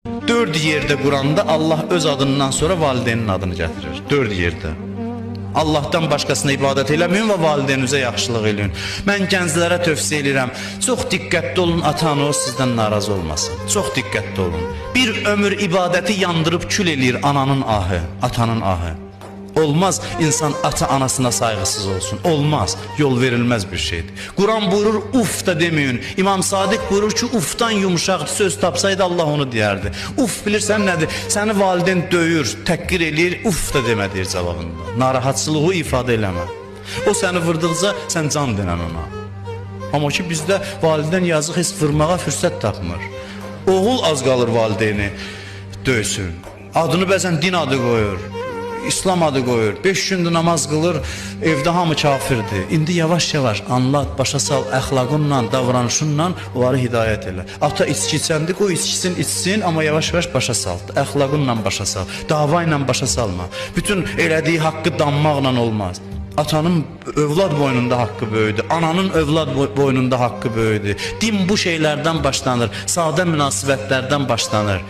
4 yerdə Quranda Allah öz adından sonra valideynin adını gətirir. 4 yerdə. Allahdan başqasına ibadət eləməyin və valideynizə yaxşılıq eləyin. Mən gənclərə tövsiyə edirəm, çox diqqətli olun, ata-ana sizdən narazı olmasın. Çox diqqətli olun. Bir ömür ibadəti yandırıb kül eləyir ananın ahı, atanın ahı. Olmaz insan ata-anasına sayğısız olsun. Olmaz, yol verilməz bir şeydir. Quran buyurur, uf da deməyin. İmam Sadiq buyurur ki, ufdan yumuşaq söz tapsaydı Allah onu deyərdi. Uf bilirsən nədir? Səni valideyn döyür, təhqir eləyir, uf da demə deyir cavabında. Narahatçılığı ifadə eləmə. O səni vurduqca sən can denən ona. Amma ki bizdə valideyn yazıq heç vurmağa fürsət tapmır. Oğul az qalır valideyni döysün. Adını bəzən din adı qoyur. İslam adı qoyur, 5 gündür namaz qılır, evdə hamı kafirdir. İndi yavaş-yavaş anlat, başa sal, əxlaqınla, davranışınla onları hidayət elə. Ata içki içəndi, qoy içkisin, içsin, amma yavaş-yavaş başa sal, əxlaqınla başa sal, dava ilə başa salma. Bütün elədiyi haqqı danmaqla olmaz. Atanın övlad boynunda haqqı böyüdür, ananın övlad boynunda haqqı böyüdür. Din bu şeylərdən başlanır, sadə münasibətlərdən başlanır.